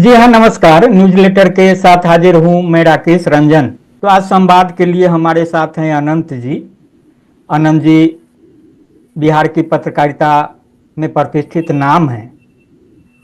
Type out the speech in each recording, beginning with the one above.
जी हाँ, नमस्कार। न्यूज़लेटर के साथ हाजिर हूँ मैं, राकेश रंजन। तो आज संवाद के लिए हमारे साथ हैं अनंत जी। अनंत जी बिहार की पत्रकारिता में प्रतिष्ठित नाम है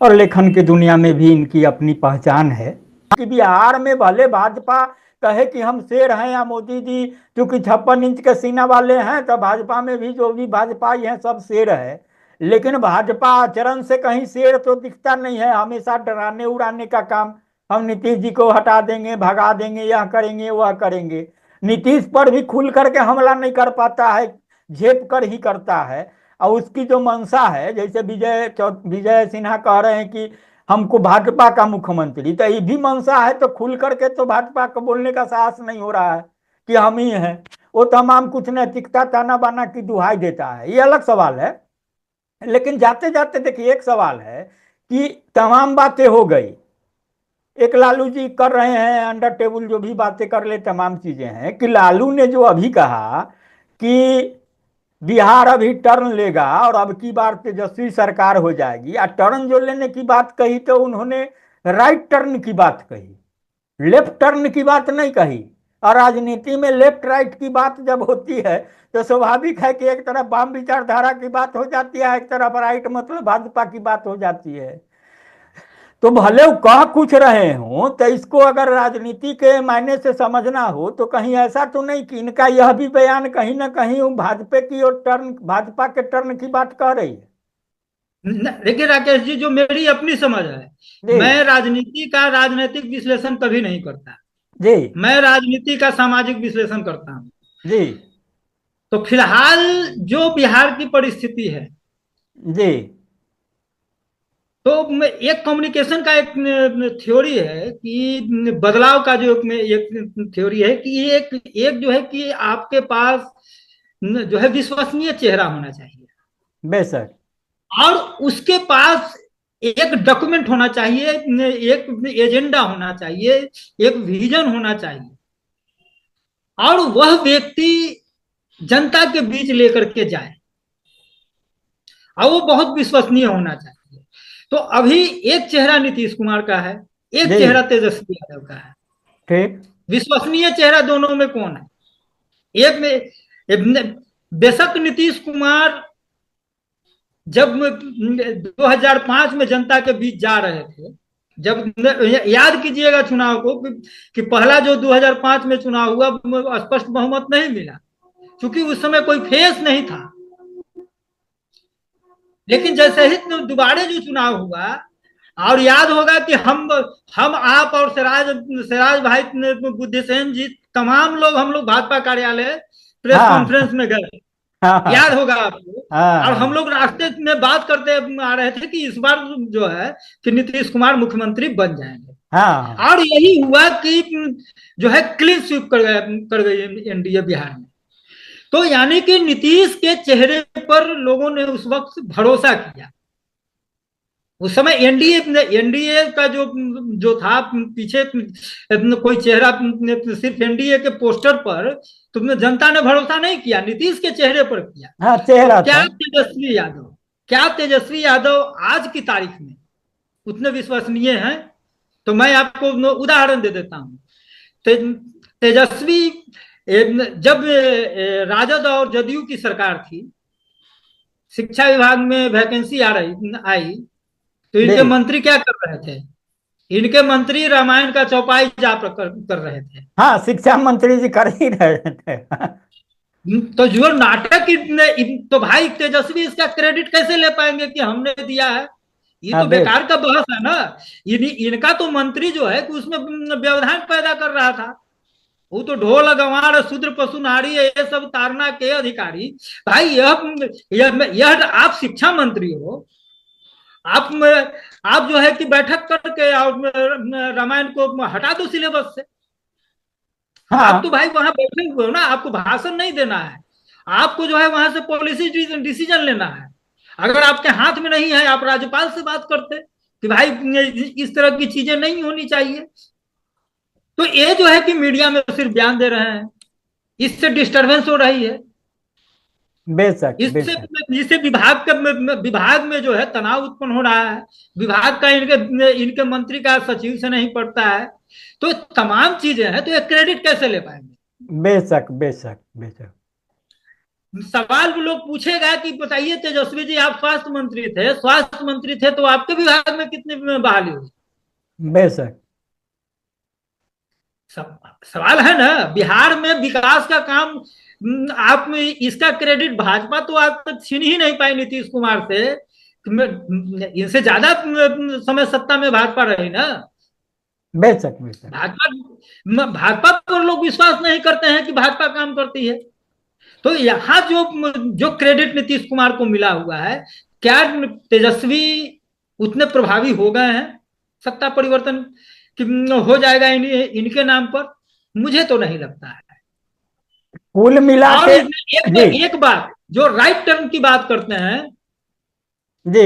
और लेखन की दुनिया में भी इनकी अपनी पहचान है कि बिहार में भले भाजपा कहे कि हम शेर हैं या मोदी जी क्योंकि 56 इंच के सीना वाले हैं, तो भाजपा में भी जो भी भाजपाई हैं सब शेर है। लेकिन भाजपा आचरण से कहीं शेर तो दिखता नहीं है, हमेशा डराने उड़ाने का काम। हम नीतीश जी को हटा देंगे, भगा देंगे, यह करेंगे वह करेंगे। नीतीश पर भी खुल करके हमला नहीं कर पाता है, झेप कर ही करता है। और उसकी जो मंशा है, जैसे विजय सिन्हा कह रहे हैं कि हमको भाजपा का मुख्यमंत्री, तो ये भी मंशा है। तो खुल करके तो भाजपा को बोलने का साहस नहीं हो रहा है कि हम ही हैं। वो तमाम कुछ नैतिकता ताना बाना की दुहाई देता है, ये अलग सवाल है। लेकिन जाते जाते देखिए, एक सवाल है कि तमाम बातें हो गई, एक लालू जी कर रहे हैं अंडर टेबल जो भी बातें कर ले, तमाम चीजें हैं कि लालू ने जो अभी कहा कि बिहार अभी टर्न लेगा और अब की बार तेजस्वी सरकार हो जाएगी। और टर्न जो लेने की बात कही तो उन्होंने राइट टर्न की बात कही, लेफ्ट टर्न की बात नहीं कही। और राजनीति में लेफ्ट राइट की बात जब होती है तो स्वाभाविक है कि एक तरफ वाम विचारधारा की बात हो जाती है, एक तरफ राइट मतलब भाजपा की बात हो जाती है। तो भले वो कह कुछ रहे हों, तो इसको अगर राजनीति के मायने से समझना हो तो कहीं ऐसा तो नहीं कि इनका यह भी बयान कहीं ना कहीं भाजपा की और टर्न, भाजपा के टर्न की बात कह रही है। देखिए राकेश जी, जो मेरी अपनी समझ है, जी मैं राजनीति का राजनीतिक विश्लेषण कभी नहीं करता। जी मैं राजनीति का सामाजिक विश्लेषण करता हूँ। जी तो फिलहाल जो बिहार की परिस्थिति है, जी तो एक कम्युनिकेशन का एक थ्योरी है कि बदलाव का जो एक थ्योरी है कि एक एक जो है कि आपके पास जो है विश्वसनीय चेहरा होना चाहिए, बेशक। और उसके पास एक डॉक्यूमेंट होना चाहिए, एक एजेंडा होना चाहिए, एक विजन होना चाहिए, और वह व्यक्ति जनता के बीच लेकर के जाए, और वो बहुत विश्वसनीय होना चाहिए। तो अभी एक चेहरा नीतीश कुमार का है, एक जी चेहरा तेजस्वी यादव का है। ठीक। विश्वसनीय चेहरा दोनों में कौन है? एक में बेशक नीतीश कुमार जब 2005 में जनता के बीच जा रहे थे, जब याद कीजिएगा चुनाव को कि पहला जो 2005 में चुनाव हुआ, स्पष्ट बहुमत नहीं मिला क्योंकि उस समय कोई फेस नहीं था। लेकिन जैसे ही दोबारा जो चुनाव हुआ, और याद होगा कि हम आप और सिराज भाई, बुद्धिसेन जी, तमाम लोग, हम लोग भाजपा कार्यालय प्रेस हाँ कॉन्फ्रेंस में गए, हाँ हाँ याद होगा आपको। हाँ और हम हाँ लोग रास्ते में बात करते आ रहे थे कि इस बार जो है कि नीतीश कुमार मुख्यमंत्री बन जाएंगे। हाँ। और यही हुआ कि जो है क्लीन स्वीप कर गई एनडीए बिहार में। तो यानी कि नीतीश के चेहरे पर लोगों ने उस वक्त भरोसा किया। उस समय एनडीए एनडीए का जो जो था पीछे, कोई चेहरा सिर्फ एनडीए के पोस्टर पर तुमने जनता ने भरोसा नहीं किया, नीतीश के चेहरे पर किया। हाँ तो चेहरा था। क्या तेजस्वी यादव आज की तारीख में उतने विश्वसनीय हैं? तो मैं आपको उदाहरण दे देता हूं। ते, तेजस्वी जब राजद और जदयू की सरकार थी, शिक्षा विभाग में वैकेंसी आ रही आई, तो इनके जी मंत्री क्या कर रहे थे? इनके मंत्री रामायण का चौपाई जाप कर रहे थे। हाँ, शिक्षा मंत्री जी कर ही रहे थे। तो जो नाटक तो भाई तेजस्वी इसका क्रेडिट कैसे ले पाएंगे कि हमने दिया है? ये हाँ तो बे बेकार का बहस है ना। इनका तो मंत्री जो है कि उसमें व्यवधान पैदा कर रहा था। वो तो ढोल गंवार शूद्र पशुनारी ये सब तारना के अधिकारी। भाई यह आप शिक्षा मंत्री हो, आप आप जो है कि बैठक करके और रामायण को हटा दो सिलेबस से। आप तो हाँ भाई वहां बैठे हुए हो ना, आपको भाषण नहीं देना है, आपको जो है वहां से पॉलिसी डिसीजन लेना है। अगर आपके हाथ में नहीं है, आप राज्यपाल से बात करते कि भाई इस तरह की चीजें नहीं होनी चाहिए। तो ये जो है कि मीडिया में सिर्फ बयान दे रहे हैं, इससे डिस्टरबेंस हो रही है। बेशक इससे बेशक। जिससे विभाग में जो है तनाव उत्पन्न हो रहा है। विभाग का इनके मंत्री का सचिव से नहीं पड़ता है। तो तमाम चीजें हैं, तो ये क्रेडिट कैसे ले पाएंगे? बेशक बेशक बेशक। सवाल भी लोग पूछेगा कि बताइए तेजस्वी जी, आप स्वास्थ्य मंत्री थे तो आपके विभाग में कितनी बहाली हुई? बेशक। सवाल है ना, बिहार में विकास का काम। आप में इसका क्रेडिट भाजपा तो आज तक छीन ही नहीं पाई नीतीश कुमार से। इनसे ज्यादा समय सत्ता में भाजपा रही ना। बेशक बेशक। भाजपा पर लोग विश्वास नहीं करते हैं कि भाजपा काम करती है। तो यहाँ जो जो क्रेडिट नीतीश कुमार को मिला हुआ है, क्या तेजस्वी उतने प्रभावी हो गए हैं? सत्ता परिवर्तन हो जाएगा इनके नाम पर? मुझे तो नहीं लगता है। कुल मिला और के। जी एक बात, जो राइट टर्न की बात करते हैं, जी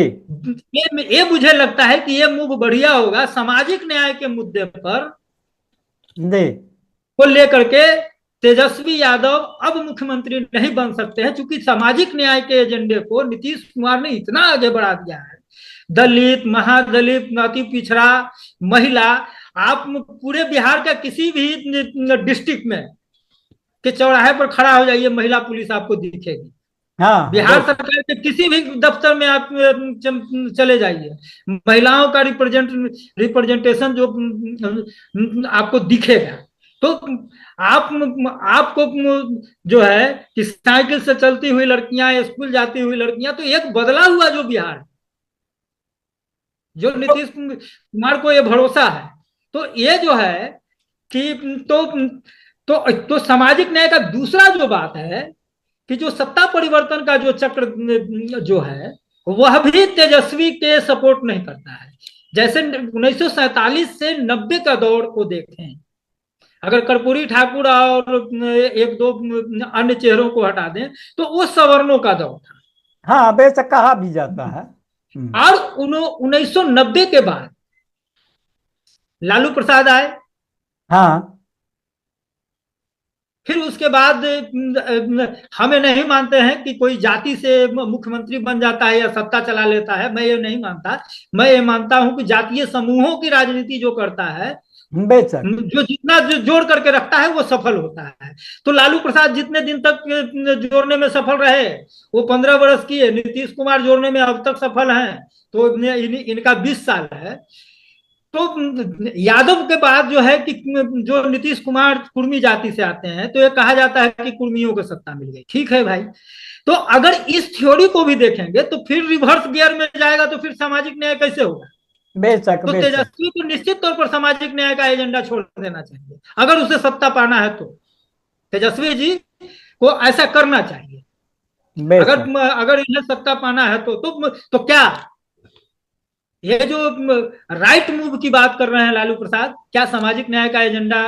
ये मुझे लगता है कि ये मूव बढ़िया होगा सामाजिक न्याय के मुद्दे पर जी। को लेकर के। तेजस्वी यादव अब मुख्यमंत्री नहीं बन सकते हैं, क्योंकि सामाजिक न्याय के एजेंडे को नीतीश कुमार ने इतना आगे बढ़ा दिया है। दलित, महादलित, अति पिछड़ा, महिला, आप पूरे बिहार का किसी भी डिस्ट्रिक्ट में के चौराहे पर खड़ा हो जाइए, महिला पुलिस आपको दिखेगी। हाँ बिहार बेशक। सरकार के किसी भी दफ्तर में आप चले जाइए, महिलाओं का रिप्रेजेंटेशन जो आपको दिखेगा। तो आप आपको जो है कि साइकिल से चलती हुई लड़कियां, स्कूल जाती हुई लड़कियां, तो एक बदला हुआ जो बिहार, जो नीतीश कुमार को ये भरोसा है। तो ये जो है कि तो सामाजिक न्याय का दूसरा जो बात है कि जो सत्ता परिवर्तन का जो चक्र जो है, वह भी तेजस्वी के सपोर्ट नहीं करता है। जैसे 1947 से 90 का दौर को देखें, अगर कर्पूरी ठाकुर और एक दो अन्य चेहरों को हटा दें, तो वो सवर्णों का दौर था। हाँ बेशक, कहा भी जाता है। और 1990 के बाद लालू प्रसाद आए। हाँ फिर उसके बाद हमें नहीं मानते हैं कि कोई जाति से मुख्यमंत्री बन जाता है या सत्ता चला लेता है। मैं ये नहीं मानता। मैं ये मानता हूं कि जातीय समूहों की राजनीति जो करता है, बेशक। जो जितना जो जोड़ करके रखता है, वो सफल होता है। तो लालू प्रसाद जितने दिन तक जोड़ने में सफल रहे, वो 15 वर्ष की है। नीतीश कुमार जोड़ने में अब तक सफल हैं, तो इनका 20 साल है। तो यादव के बाद जो है कि जो नीतीश कुमार कुर्मी जाति से आते हैं, तो ये कहा जाता है कि कुर्मियों को सत्ता मिल गई। ठीक है भाई, तो अगर इस थ्योरी को भी देखेंगे तो फिर रिवर्स गियर में जाएगा, तो फिर सामाजिक न्याय कैसे होगा? बेशक तो बेशक। तेजस्वी को निश्चित तौर पर सामाजिक न्याय का एजेंडा छोड़ देना चाहिए। अगर उसे सत्ता पाना है तो तेजस्वी जी को ऐसा करना चाहिए। अगर बेशक अगर इन्हें सत्ता पाना है तो क्या ये जो राइट मूव की बात कर रहे हैं लालू प्रसाद, क्या सामाजिक न्याय का एजेंडा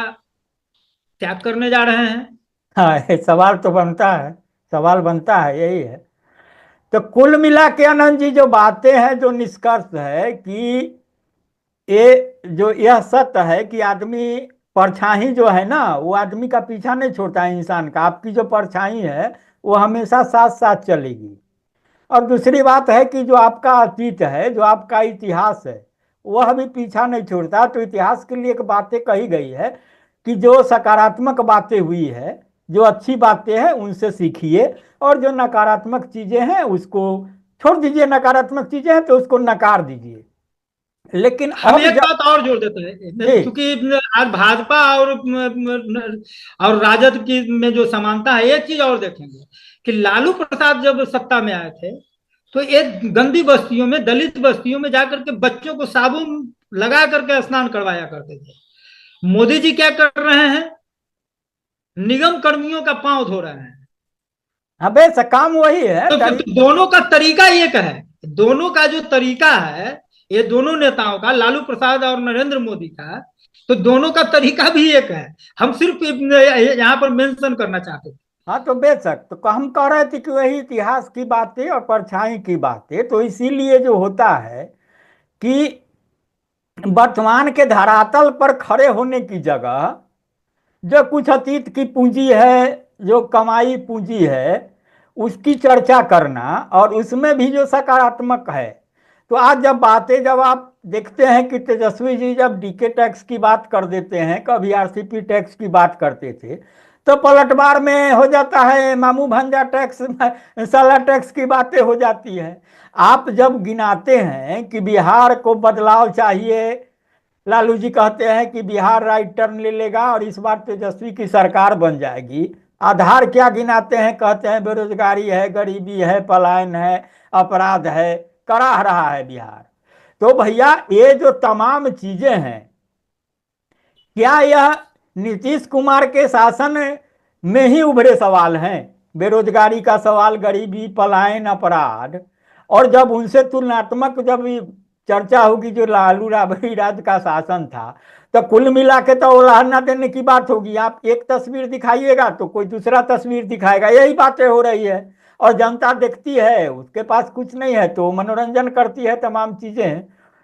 त्याग करने जा रहे हैं? हाँ, ये सवाल तो बनता है। सवाल बनता है, यही है। तो कुल मिला के आनंद जी, जो बातें हैं, जो निष्कर्ष है कि ये जो यह सत्य है कि आदमी परछाई जो है ना, वो आदमी का पीछा नहीं छोड़ता है इंसान का। आपकी जो परछाई है वो हमेशा साथ साथ चलेगी। और दूसरी बात है कि जो आपका अतीत है, जो आपका इतिहास है, वह भी पीछा नहीं छोड़ता। तो इतिहास के लिए एक बातें कही गई है कि जो सकारात्मक बातें हुई है, जो अच्छी बातें हैं, उनसे सीखिए, और जो नकारात्मक चीज़ें हैं उसको छोड़ दीजिए। नकारात्मक चीज़ें हैं तो उसको नकार दीजिए। लेकिन हम अब एक जब। बात और जोड़ देते हैं, जी क्योंकि आज भाजपा और राजद की में जो समानता है, एक चीज और देखेंगे कि लालू प्रसाद जब सत्ता में आए थे, तो एक गंदी बस्तियों में, दलित बस्तियों में जाकर के बच्चों को साबुन लगा करके स्नान करवाया करते थे। मोदी जी क्या कर रहे हैं? निगम कर्मियों का पांव धो रहे हैं। हाँ बेशक, काम वही है तो दोनों का तरीका एक है। दोनों का जो तरीका है, ये दोनों नेताओं का, लालू प्रसाद और नरेंद्र मोदी का, तो दोनों का तरीका भी एक है। हम सिर्फ यहाँ पर मेंशन करना चाहते थे। हाँ तो बेशक, तो हम कह रहे थे कि वही इतिहास की बातें और परछाई की बातें। तो इसीलिए जो होता है कि वर्तमान के धरातल पर खड़े होने की जगह जो कुछ अतीत की पूंजी है, जो कमाई पूंजी है, उसकी चर्चा करना और उसमें भी जो सकारात्मक है। तो आज जब आप देखते हैं कि तेजस्वी जी जब डीके टैक्स की बात कर देते हैं, कभी आरसीपी टैक्स की बात करते थे, तो पलटवार में हो जाता है मामू भंजा टैक्स, साला टैक्स की बातें हो जाती है। आप जब गिनाते हैं कि बिहार को बदलाव चाहिए, लालू जी कहते हैं कि बिहार राइट टर्न ले लेगा और इस बार तेजस्वी की सरकार बन जाएगी। आधार क्या गिनाते हैं? कहते हैं बेरोजगारी है, गरीबी है, पलायन है, अपराध है, कराह रहा है बिहार। तो भैया ये जो तमाम चीजें हैं, क्या यह नीतीश कुमार के शासन में ही उभरे सवाल हैं? बेरोजगारी का सवाल, गरीबी, पलायन, अपराध। और जब उनसे तुलनात्मक जब चर्चा होगी जो लालू राबड़ी राज का शासन था, तो कुल मिला के तो उलाहना देने की बात होगी। आप एक तस्वीर दिखाइएगा तो कोई दूसरा तस्वीर दिखाएगा, यही बातें हो रही है। और जनता देखती है, उसके पास कुछ नहीं है तो मनोरंजन करती है, तमाम चीजें।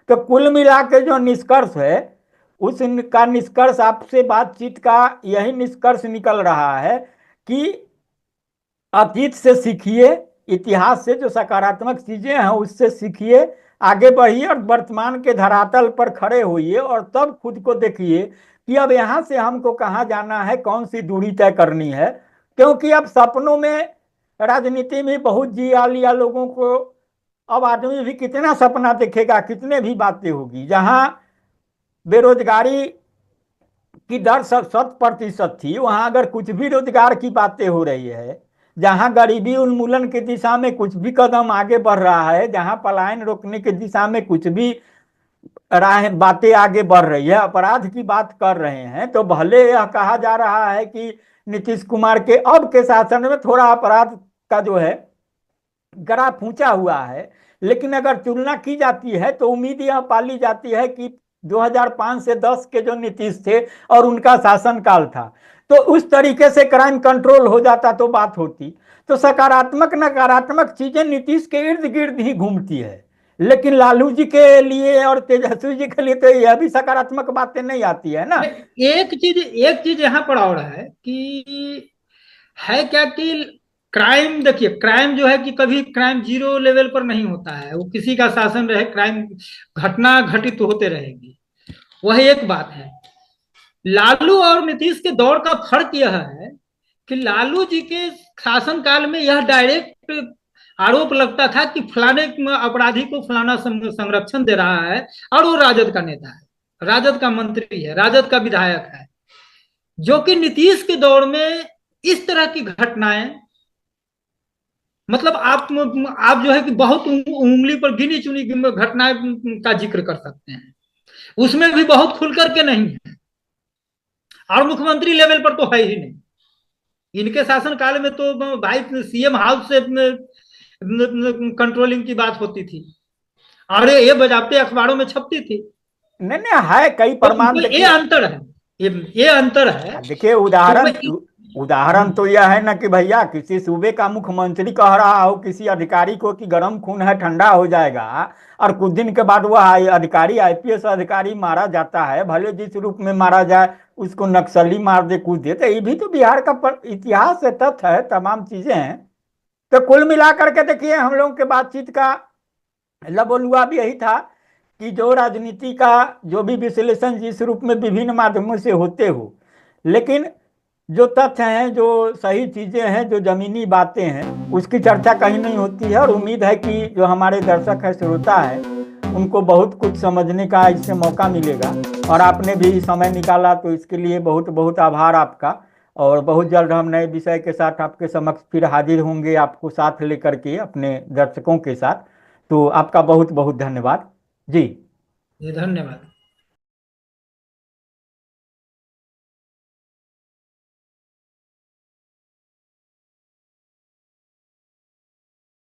तो कुल मिला के जो निष्कर्ष है, उसका निष्कर्ष आपसे बातचीत का यही निष्कर्ष निकल रहा है कि अतीत से सीखिए, इतिहास से जो सकारात्मक चीजें हैं उससे सीखिए, आगे बढ़िए और वर्तमान के धरातल पर खड़े होइए और तब खुद को देखिए कि अब यहां से हमको कहाँ जाना है, कौन सी दूरी तय करनी है। क्योंकि अब सपनों में राजनीति में बहुत जिया लिया लोगों को। अब आदमी भी कितना सपना देखेगा, कितने भी बातें होगी। जहां बेरोजगारी की दर 100% थी, वहां अगर कुछ भी रोजगार की बातें हो रही है, जहां गरीबी उन्मूलन की दिशा में कुछ भी कदम आगे बढ़ रहा है, जहां पलायन रोकने की दिशा में कुछ भी राह बातें आगे बढ़ रही है, अपराध की बात कर रहे हैं, तो भले यह कहा जा रहा है कि नीतीश कुमार के अब के शासन में थोड़ा अपराध का जो है ग्राफ ऊंचा हुआ है, लेकिन अगर तुलना की जाती है तो उम्मीद यह पाली जाती है कि 2005 से 10 के जो नीतीश थे और उनका शासनकाल था, तो उस तरीके से क्राइम कंट्रोल हो जाता तो बात होती। तो सकारात्मक नकारात्मक चीजें नीतीश के इर्द गिर्द ही घूमती है, लेकिन लालू जी के लिए और तेजस्वी जी के लिए तो यह भी सकारात्मक बातें नहीं आती है ना। एक चीज यहाँ पर और है कि है क्या कि क्राइम, देखिए क्राइम जो है कि कभी क्राइम जीरो लेवल पर नहीं होता है, वो किसी का शासन रहे क्राइम घटना घटित तो होते रहेगी, वह एक बात है। लालू और नीतीश के दौर का फर्क यह है कि लालू जी के शासनकाल में यह डायरेक्ट आरोप लगता था कि फलाने अपराधी को फलाना संरक्षण दे रहा है और वो राजद का नेता है, राजद का मंत्री है, राजद का विधायक है। जो कि नीतीश के दौर में इस तरह की घटनाएं, मतलब आप जो है कि बहुत उंगली पर गिनी चुनी घटनाएं का जिक्र कर सकते हैं, उसमें भी बहुत खुल करके नहीं है, और मुख्यमंत्री लेवल पर तो है ही नहीं। इनके शासन काल में तो भाई सीएम हाउस से कंट्रोलिंग की बात होती थी और ये बजाते अखबारों में छपती थी। नहीं नहीं, है कई प्रमाण। तो ये अंतर है, ये अंतर है। देखिए तो उदाहरण तो यह है ना कि भैया किसी सूबे का मुख्यमंत्री कह रहा हो किसी अधिकारी को कि गर्म खून है, ठंडा हो जाएगा, और कुछ दिन के बाद वह अधिकारी, आईपीएस अधिकारी मारा जाता है, भले जिस रूप में मारा जाए, उसको नक्सली मार दे, कूद दे, तो ये भी तो बिहार का इतिहास है, तथ्य है, तमाम चीजें हैं। तो कुल मिलाकर के देखिए हम लोगों के बातचीत का लबोलुआ भी यही था कि जो राजनीति का जो भी विश्लेषण जिस रूप में विभिन्न माध्यमों से होते हो, लेकिन जो तथ्य हैं, जो सही चीजें हैं, जो जमीनी बातें हैं, उसकी चर्चा कहीं नहीं होती है। और उम्मीद है कि जो हमारे दर्शक है, श्रोता है, उनको बहुत कुछ समझने का इससे मौका मिलेगा। और आपने भी समय निकाला तो इसके लिए बहुत बहुत आभार आपका। और बहुत जल्द हम नए विषय के साथ आपके समक्ष फिर हाजिर होंगे, आपको साथ लेकर के अपने दर्शकों के साथ। तो आपका बहुत बहुत धन्यवाद जी। धन्यवाद।